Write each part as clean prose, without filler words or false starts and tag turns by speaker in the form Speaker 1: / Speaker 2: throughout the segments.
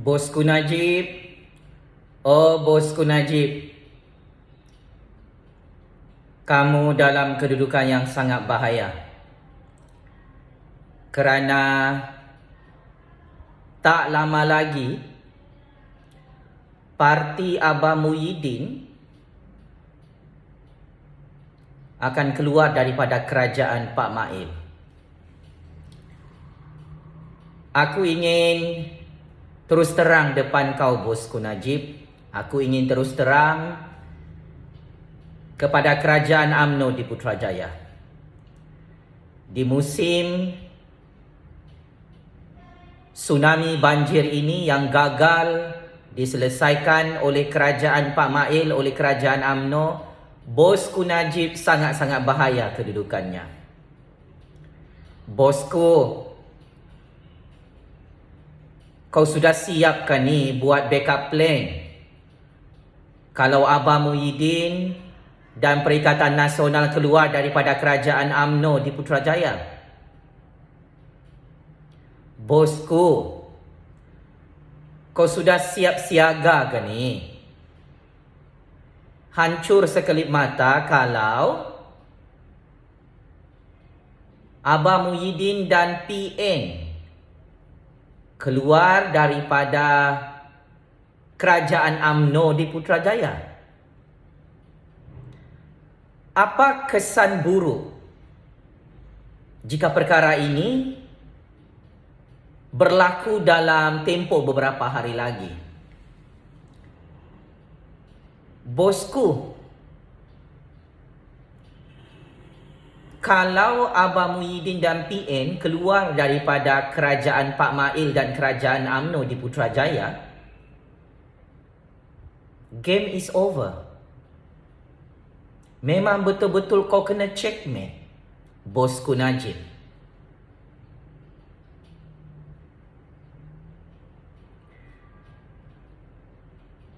Speaker 1: Bosku Najib, oh Bosku Najib, kamu dalam kedudukan yang sangat bahaya. Kerana tak lama lagi parti Abah Muhyiddin akan keluar daripada kerajaan Pak Mail. Aku ingin terus terang depan kau Bosku Najib. Aku ingin terus terang kepada kerajaan UMNO di Putrajaya. Di musim tsunami banjir ini yang gagal diselesaikan oleh kerajaan Pak Mail, oleh kerajaan UMNO, Bosku Najib sangat-sangat bahaya kedudukannya. Bosku, kau sudah siapkan ni buat backup plan kalau Abah Muhyiddin dan Perikatan Nasional keluar daripada kerajaan UMNO di Putrajaya? Bosku, kau sudah siap siaga ke ni? Hancur sekelip mata kalau Abah Muhyiddin dan PN keluar daripada kerajaan UMNO di Putrajaya. Apa kesan buruk jika perkara ini berlaku dalam tempoh beberapa hari lagi? Bosku, kalau Abah Muhyiddin dan PN keluar daripada kerajaan Pak Mail dan kerajaan UMNO di Putrajaya, game is over. Memang betul-betul kau kena checkmate, Bosku Najib.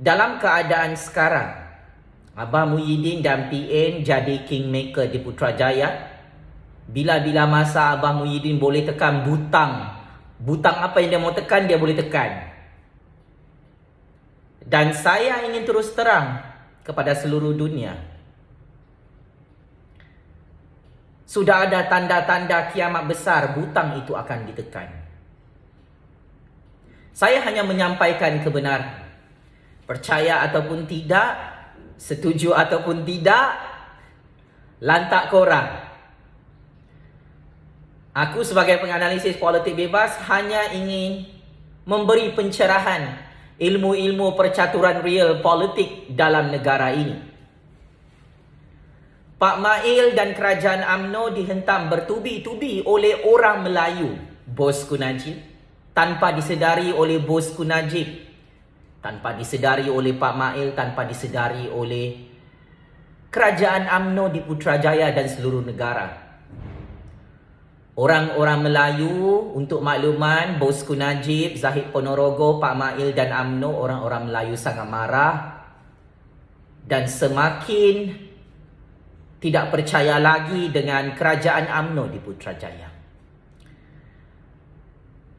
Speaker 1: Dalam keadaan sekarang, Abah Muhyiddin dan PN jadi kingmaker di Putrajaya. Bila-bila masa Abah Muhyiddin boleh tekan butang. Butang apa yang dia mau tekan, dia boleh tekan. Dan saya ingin terus terang kepada seluruh dunia. Sudah ada tanda-tanda kiamat besar, butang itu akan ditekan. Saya hanya menyampaikan kebenaran. Percaya ataupun tidak, setuju ataupun tidak, lantak korang. Aku sebagai penganalisis politik bebas hanya ingin memberi pencerahan ilmu-ilmu percaturan real politik dalam negara ini. Pak Mail dan kerajaan UMNO dihentam bertubi-tubi oleh orang Melayu, Bosku Najib, tanpa disedari oleh Bosku Najib, tanpa disedari oleh Pak Mail, tanpa disedari oleh kerajaan UMNO di Putrajaya dan seluruh negara. Orang-orang Melayu, untuk makluman, Bosku Najib, Zahid Ponorogo, Pak Mail dan UMNO, orang-orang Melayu sangat marah dan semakin tidak percaya lagi dengan kerajaan UMNO di Putrajaya.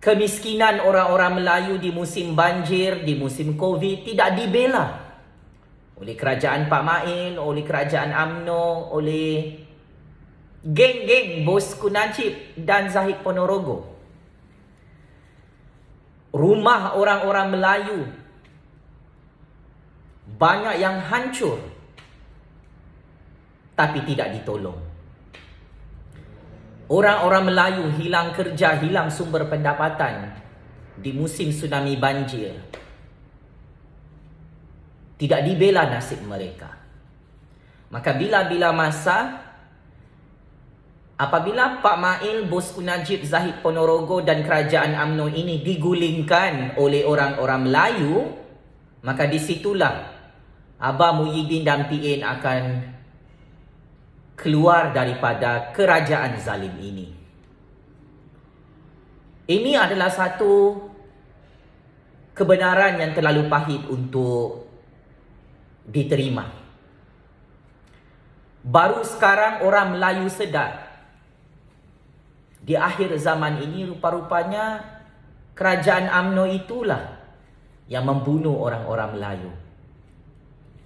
Speaker 1: Kemiskinan orang-orang Melayu di musim banjir, di musim Covid tidak dibela oleh kerajaan Pak Mail, oleh kerajaan UMNO, oleh geng-geng Bosku Najib dan Zahid Ponorogo. Rumah orang-orang Melayu banyak yang hancur tapi tidak ditolong. Orang-orang Melayu hilang kerja, hilang sumber pendapatan di musim tsunami banjir. Tidak dibela nasib mereka. Maka bila-bila masa apabila Pak Mail, Bosku Najib, Zahid Ponorogo dan kerajaan UMNO ini digulingkan oleh orang-orang Melayu, maka disitulah Abah Muhyiddin dan PN akan keluar daripada kerajaan zalim ini. Ini adalah satu kebenaran yang terlalu pahit untuk diterima. Baru sekarang orang Melayu sedar. Di akhir zaman ini rupa-rupanya kerajaan UMNO itulah yang membunuh orang-orang Melayu.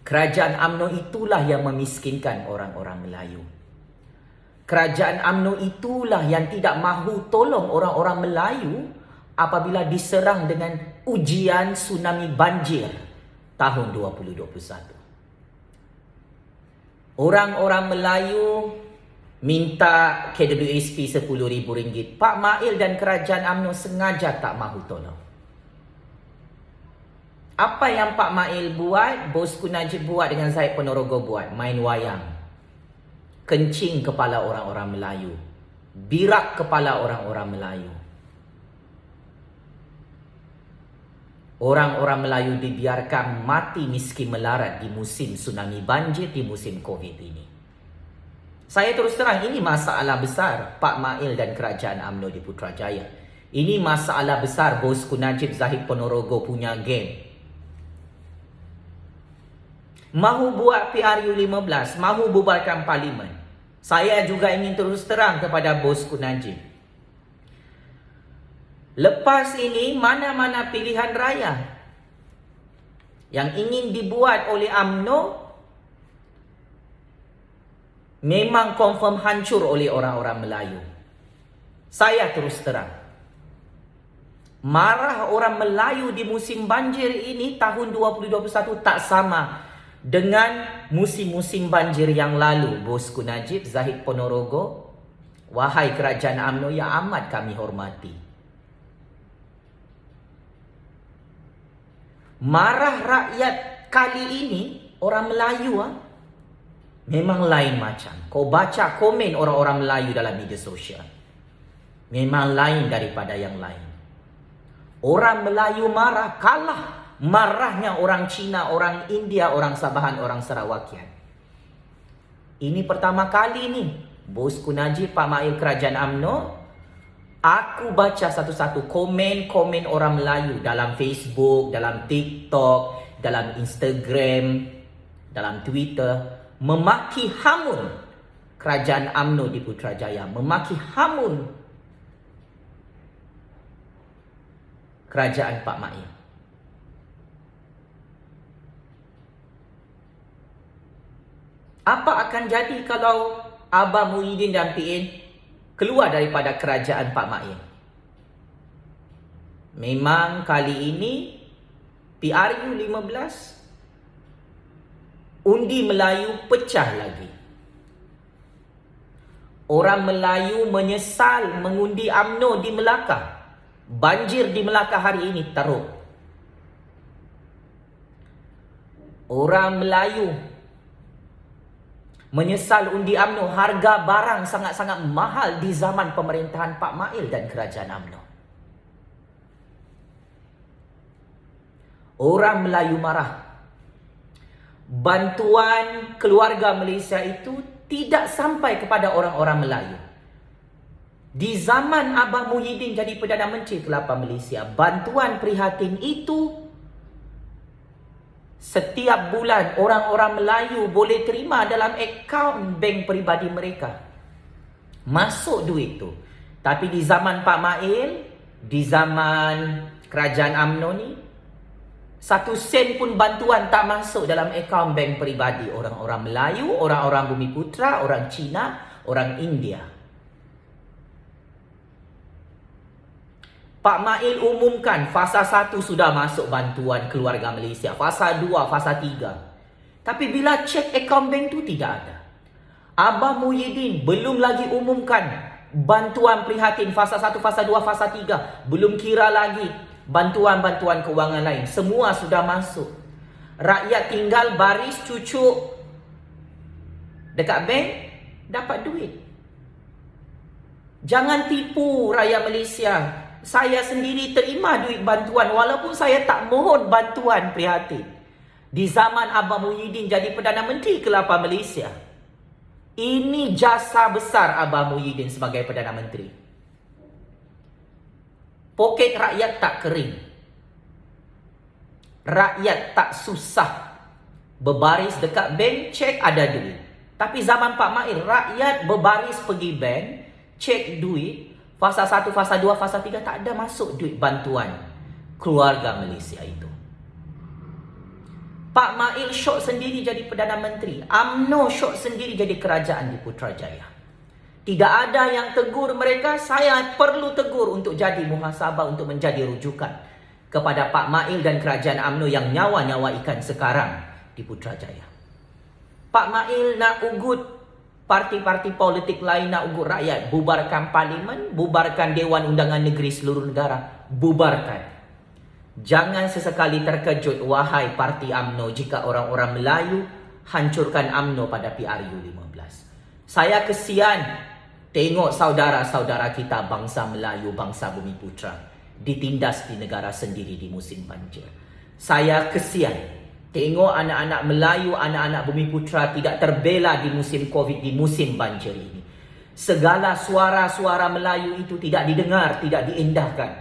Speaker 1: Kerajaan UMNO itulah yang memiskinkan orang-orang Melayu. Kerajaan UMNO itulah yang tidak mahu tolong orang-orang Melayu apabila diserang dengan ujian tsunami banjir tahun 2021. Orang-orang Melayu minta KWSP RM10,000. Pak Mail dan kerajaan UMNO sengaja tak mahu tolong. Apa yang Pak Mail buat, Bosku Najib buat dengan Zahid Ponorogo buat? Main wayang. Kencing kepala orang-orang Melayu. Birak kepala orang-orang Melayu. Orang-orang Melayu dibiarkan mati miskin melarat di musim tsunami banjir, di musim Covid ini. Saya terus terang, ini masalah besar Pak Mail dan kerajaan UMNO di Putrajaya. Ini masalah besar Bosku Najib Zahid Ponorogo punya game. Mahu buat PRU 15, mahu bubarkan parlimen. Saya juga ingin terus terang kepada Bosku Najib. Lepas ini, mana-mana pilihan raya yang ingin dibuat oleh UMNO memang confirm hancur oleh orang-orang Melayu. Saya terus terang, marah orang Melayu di musim banjir ini tahun 2021 tak sama dengan musim-musim banjir yang lalu. Bosku Najib Zahid Ponorogo, wahai kerajaan UMNO yang amat kami hormati, marah rakyat kali ini orang Melayu memang lain macam. Kau baca komen orang-orang Melayu dalam media sosial, memang lain daripada yang lain. Orang Melayu marah kalah marahnya orang Cina, orang India, orang Sabahan, orang Sarawakian. Ini pertama kali ni Bosku Najib, Pak Mail, kerajaan UMNO, aku baca satu-satu komen-komen orang Melayu dalam Facebook, dalam TikTok, dalam Instagram, dalam Twitter, memaki hamun kerajaan UMNO di Putrajaya, memaki hamun kerajaan Pak Mail. Apa akan jadi kalau Abah Muhyiddin dan PN keluar daripada kerajaan Pak Mail? Memang kali ini PRU 15 undi Melayu pecah lagi. Orang Melayu menyesal mengundi UMNO di Melaka. Banjir di Melaka hari ini teruk. Orang Melayu menyesal undi UMNO. Harga barang sangat-sangat mahal di zaman pemerintahan Pak Mail dan kerajaan UMNO. Orang Melayu marah. Bantuan keluarga Malaysia itu tidak sampai kepada orang-orang Melayu. Di zaman Abah Muhyiddin jadi Perdana Menteri Kelapa Malaysia, bantuan prihatin itu setiap bulan orang-orang Melayu boleh terima dalam akaun bank peribadi mereka. Masuk duit tu. Tapi di zaman Pak Mail, di zaman kerajaan UMNO ni, 1 sen pun bantuan tak masuk dalam akaun bank peribadi orang-orang Melayu, orang-orang Bumiputra, orang Cina, orang India. Pak Mail umumkan fasa 1 sudah masuk bantuan keluarga Malaysia, fasa 2, fasa 3. Tapi bila cek akaun bank tu tidak ada. Abah Muhyiddin belum lagi umumkan bantuan prihatin fasa 1, fasa 2, fasa 3. Belum kira lagi bantuan-bantuan kewangan lain. Semua sudah masuk. Rakyat tinggal baris cucuk dekat bank, dapat duit. Jangan tipu rakyat Malaysia. Saya sendiri terima duit bantuan walaupun saya tak mohon bantuan prihatin. Di zaman Abah Muhyiddin jadi Perdana Menteri Kelapa Malaysia. Ini jasa besar Abah Muhyiddin sebagai Perdana Menteri. Poket rakyat tak kering. Rakyat tak susah berbaris dekat bank, cek ada duit. Tapi zaman Pak Mail, rakyat berbaris pergi bank, cek duit. Fasa 1, fasa 2, fasa 3 tak ada masuk duit bantuan keluarga Malaysia itu. Pak Mail syok sendiri jadi Perdana Menteri. UMNO syok sendiri jadi kerajaan di Putrajaya. Tidak ada yang tegur mereka. Saya perlu tegur untuk jadi muhasabah, untuk menjadi rujukan kepada Pak Mail dan kerajaan UMNO yang nyawa-nyawa ikan sekarang di Putrajaya. Pak Mail nak ugut parti-parti politik lain, nak ugut rakyat. Bubarkan parlimen, bubarkan Dewan Undangan Negeri seluruh negara. Bubarkan. Jangan sesekali terkejut, wahai parti UMNO, jika orang-orang Melayu hancurkan UMNO pada PRU 15. Saya kesian tengok saudara-saudara kita bangsa Melayu, bangsa Bumiputra ditindas di negara sendiri di musim banjir. Saya kesian tengok anak-anak Melayu, anak-anak Bumiputra tidak terbela di musim Covid, di musim banjir ini. Segala suara-suara Melayu itu tidak didengar, tidak diindahkan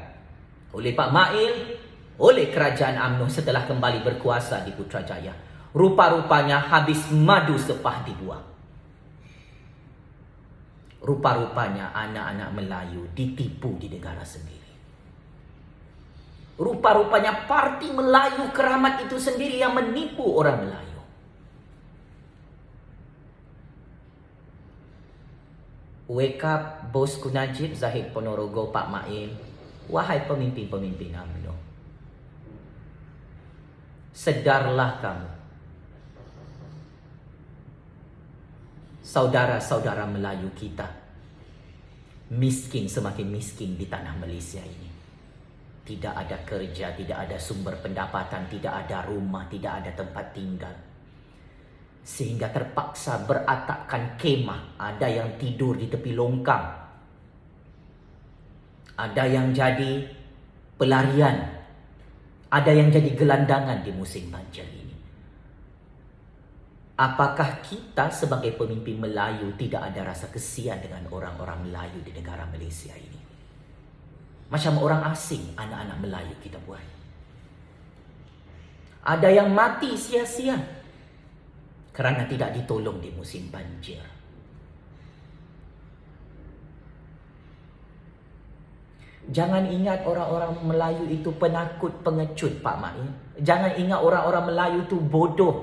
Speaker 1: oleh Pak Mail, oleh kerajaan UMNO setelah kembali berkuasa di Putrajaya. Rupa-rupanya habis madu sepah dibuang. Rupa-rupanya anak-anak Melayu ditipu di negara sendiri. Rupa-rupanya parti Melayu keramat itu sendiri yang menipu orang Melayu. Wake up, Bosku Najib, Zahid Ponorogo, Pak Mail. Wahai pemimpin-pemimpin UMNO, sedarlah kamu. Saudara-saudara Melayu kita miskin, semakin miskin di tanah Malaysia ini. Tidak ada kerja, tidak ada sumber pendapatan, tidak ada rumah, tidak ada tempat tinggal. Sehingga terpaksa beratapkan kemah. Ada yang tidur di tepi longkang. Ada yang jadi pelarian. Ada yang jadi gelandangan di musim banjir ini. Apakah kita sebagai pemimpin Melayu tidak ada rasa kesian dengan orang-orang Melayu di negara Malaysia ini? Macam orang asing, anak-anak Melayu kita buat. Ada yang mati sia-sia kerana tidak ditolong di musim banjir. Jangan ingat orang-orang Melayu itu penakut, pengecut, Pak Mail. Jangan ingat orang-orang Melayu itu bodoh.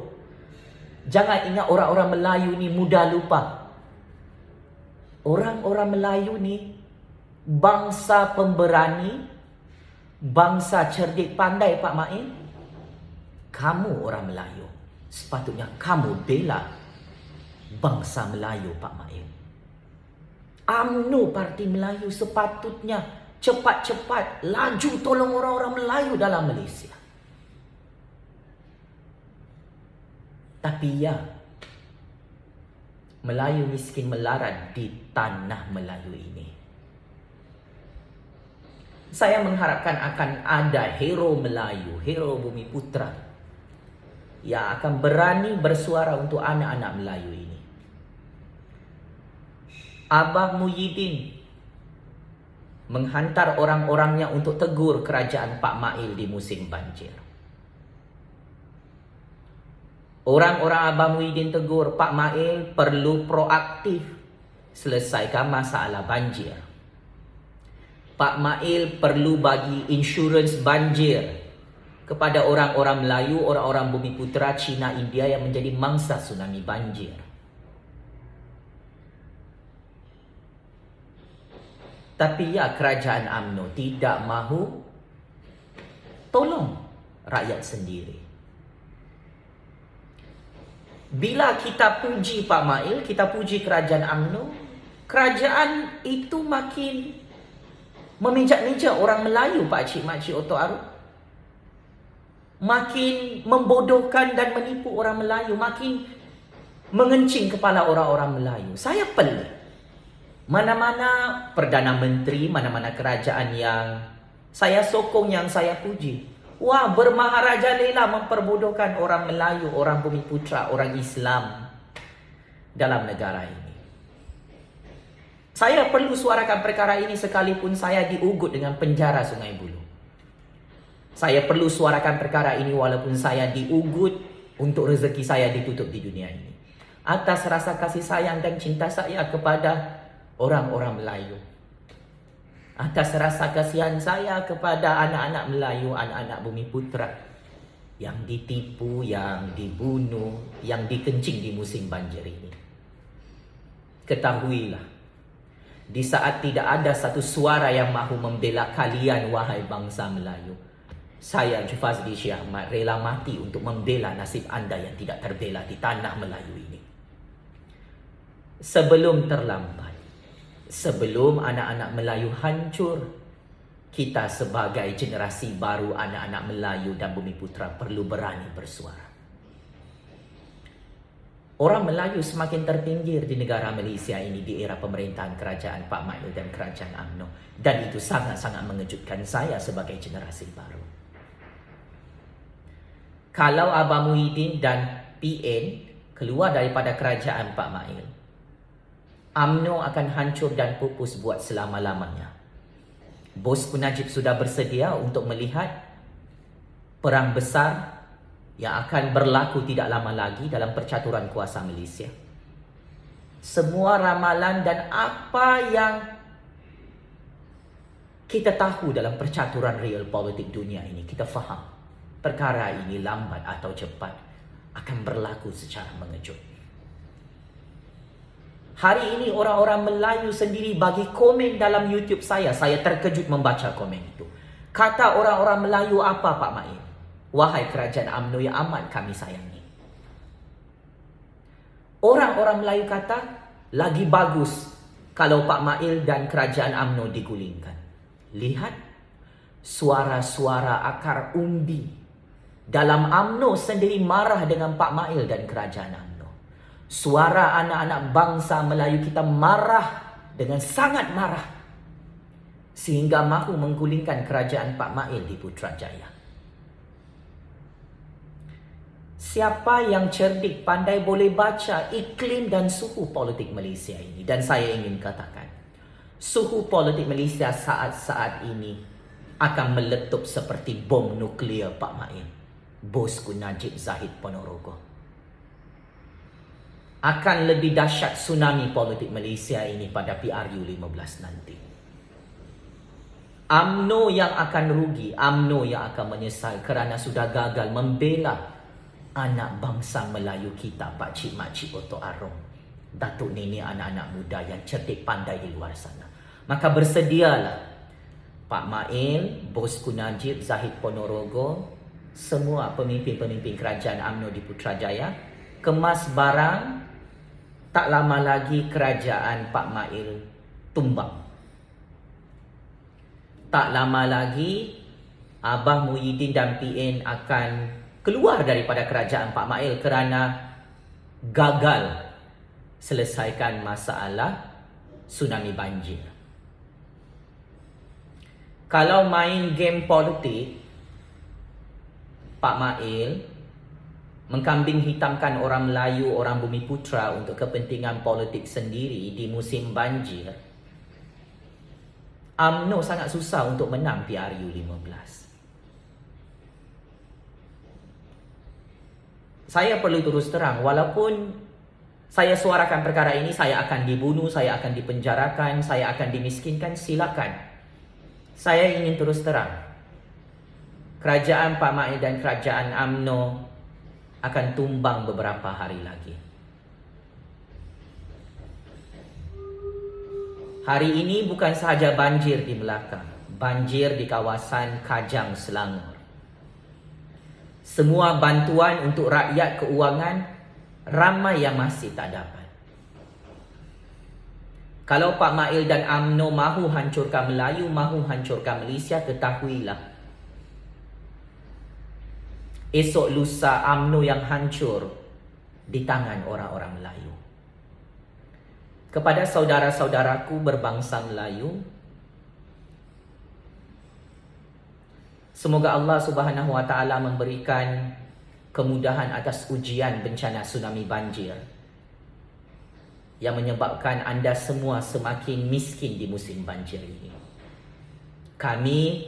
Speaker 1: Jangan ingat orang-orang Melayu ni mudah lupa. Orang-orang Melayu ni bangsa pemberani, bangsa cerdik pandai, Pak Mail. Kamu orang Melayu, sepatutnya kamu bela bangsa Melayu, Pak Mail. UMNO Parti Melayu sepatutnya cepat-cepat laju tolong orang-orang Melayu dalam Malaysia. Tapi ya, Melayu miskin melarat di tanah Melayu ini. Saya mengharapkan akan ada hero Melayu, hero Bumiputra yang akan berani bersuara untuk anak-anak Melayu ini. Abah Muhyiddin menghantar orang-orangnya untuk tegur kerajaan Pak Mail di musim banjir. Orang-orang Abah Muhyiddin tegur, Pak Mail perlu proaktif selesaikan masalah banjir. Pak Mail perlu bagi insurans banjir kepada orang-orang Melayu, orang-orang Bumiputra, Cina, India yang menjadi mangsa tsunami banjir. Tapi ya, kerajaan UMNO tidak mahu tolong rakyat sendiri. Bila kita puji Pak Mail, kita puji kerajaan UMNO, kerajaan itu makin memijak-mijak orang Melayu, Pak Cik, Mak Cik, Otok Aruk. Makin membodohkan dan menipu orang Melayu, makin mengencing kepala orang-orang Melayu. Saya pelik. Mana-mana Perdana Menteri, mana-mana kerajaan yang saya sokong, yang saya puji, wah, bermaharaja lela memperbodohkan orang Melayu, orang Bumiputra, orang Islam dalam negara ini. Saya perlu suarakan perkara ini sekalipun saya diugut dengan penjara Sungai Buloh. Saya perlu suarakan perkara ini walaupun saya diugut untuk rezeki saya ditutup di dunia ini. Atas rasa kasih sayang dan cinta saya kepada orang-orang Melayu. Atas rasa kasihan saya kepada anak-anak Melayu, anak-anak Bumiputra yang ditipu, yang dibunuh, yang dikencing di musim banjir ini. Ketahuilah, di saat tidak ada satu suara yang mahu membela kalian, wahai bangsa Melayu, saya Jufazli Syekh Ahmad rela mati untuk membela nasib anda yang tidak terbela di tanah Melayu ini. Sebelum terlambat, sebelum anak-anak Melayu hancur, kita sebagai generasi baru anak-anak Melayu dan Bumiputra perlu berani bersuara. Orang Melayu semakin terpinggir di negara Malaysia ini di era pemerintahan kerajaan Pak Mail dan kerajaan UMNO. Dan itu sangat-sangat mengejutkan saya sebagai generasi baru. Kalau Abah Muhyiddin dan PN keluar daripada kerajaan Pak Mail, UMNO akan hancur dan pupus buat selama-lamanya. Bosku Najib sudah bersedia untuk melihat perang besar yang akan berlaku tidak lama lagi dalam percaturan kuasa Malaysia. Semua ramalan dan apa yang kita tahu dalam percaturan real politik dunia ini, kita faham perkara ini lambat atau cepat akan berlaku secara mengejut. Hari ini orang-orang Melayu sendiri bagi komen dalam YouTube saya terkejut membaca komen itu. Kata orang-orang Melayu apa Pak Mail? Wahai kerajaan UMNO yang amat kami sayangi. Orang-orang Melayu kata, lagi bagus kalau Pak Mail dan kerajaan UMNO digulingkan. Lihat, suara-suara akar umbi dalam UMNO sendiri marah dengan Pak Mail dan kerajaan UMNO. Suara anak-anak bangsa Melayu kita marah dengan sangat marah sehingga mahu menggulingkan kerajaan Pak Mail di Putrajaya. Siapa yang cerdik, pandai, boleh baca iklim dan suhu politik Malaysia ini. Dan saya ingin katakan, suhu politik Malaysia saat-saat ini akan meletup seperti bom nuklear Pak Mail, bosku Najib Zahid Ponorogo. Akan lebih dahsyat tsunami politik Malaysia ini pada PRU 15 nanti. UMNO yang akan rugi, UMNO yang akan menyesal kerana sudah gagal membela anak bangsa Melayu kita, pakcik makcik Oto Arong, datuk nenek anak-anak muda yang cerdik pandai di luar sana. Maka bersedialah Pak Mail, bosku Najib Zahid Ponorogo, semua pemimpin-pemimpin kerajaan UMNO di Putrajaya, kemas barang. Tak lama lagi kerajaan Pak Mail tumbang. Tak lama lagi Abah Muhyiddin dan PN akan keluar daripada kerajaan Pak Mail kerana gagal selesaikan masalah tsunami banjir. Kalau main game politik, Pak Mail mengkambing hitamkan orang Melayu, orang Bumiputra untuk kepentingan politik sendiri di musim banjir, UMNO sangat susah untuk menang PRU 15. Saya perlu terus terang, walaupun saya suarakan perkara ini, saya akan dibunuh, saya akan dipenjarakan, saya akan dimiskinkan, silakan. Saya ingin terus terang. Kerajaan Pak Mail dan kerajaan UMNO akan tumbang beberapa hari lagi. Hari ini bukan sahaja banjir di Melaka, banjir di kawasan Kajang, Selangor. Semua bantuan untuk rakyat keuangan ramai yang masih tak dapat. Kalau Pak Mail dan UMNO mahu hancurkan Melayu, mahu hancurkan Malaysia, ketahuilah, esok lusa UMNO yang hancur di tangan orang-orang Melayu. Kepada saudara-saudaraku berbangsa Melayu, semoga Allah Subhanahu Wa Taala memberikan kemudahan atas ujian bencana tsunami banjir yang menyebabkan anda semua semakin miskin di musim banjir ini. Kami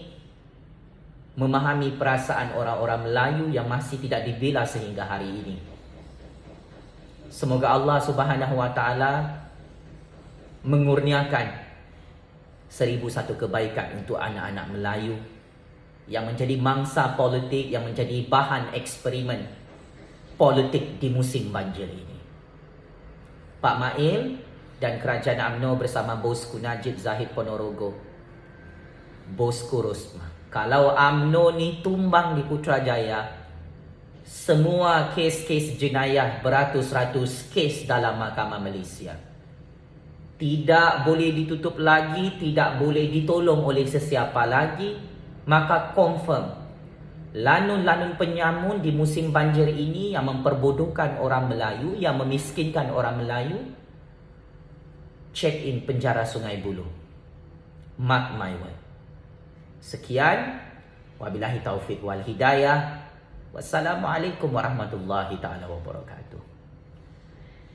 Speaker 1: memahami perasaan orang-orang Melayu yang masih tidak dibela sehingga hari ini. Semoga Allah Subhanahu Wa Taala mengurniakan 1001 kebaikan untuk anak-anak Melayu yang menjadi mangsa politik, yang menjadi bahan eksperimen politik di musim banjir ini. Pak Mail dan Kerajaan UMNO bersama Bosku Najib Zahid Ponorogo, Bosku Rosmah, kalau UMNO ni tumbang di Putrajaya, semua kes-kes jenayah beratus-ratus kes dalam Mahkamah Malaysia tidak boleh ditutup lagi, tidak boleh ditolong oleh sesiapa lagi, maka confirm lanun-lanun penyamun di musim banjir ini yang memperbodohkan orang Melayu, yang memiskinkan orang Melayu, check in penjara Sungai Buloh. Mark my word. Sekian, wabillahi taufiq wal hidayah. Wassalamualaikum warahmatullahi taala wabarakatuh.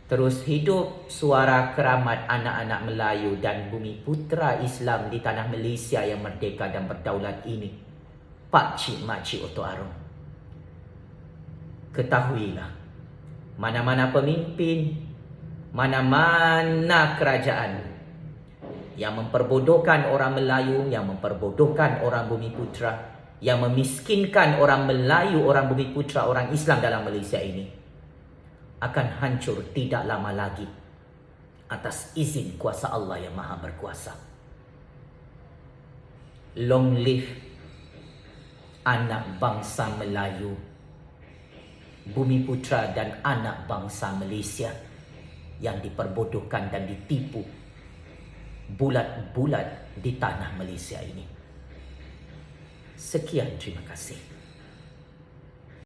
Speaker 1: Terus hidup suara keramat anak-anak Melayu dan bumi putera Islam di tanah Malaysia yang merdeka dan berdaulat ini. Pak Cik Mak Cik Oto Arong. Ketahuilah, mana-mana pemimpin, mana-mana kerajaan yang memperbodohkan orang Melayu, yang memperbodohkan orang bumi putera, yang memiskinkan orang Melayu, orang bumi putera, orang Islam dalam Malaysia ini, akan hancur tidak lama lagi atas izin kuasa Allah yang Maha Berkuasa. Long live anak bangsa Melayu, bumi putera dan anak bangsa Malaysia yang diperbodohkan dan ditipu bulat-bulat di tanah Malaysia ini. Sekian, terima kasih.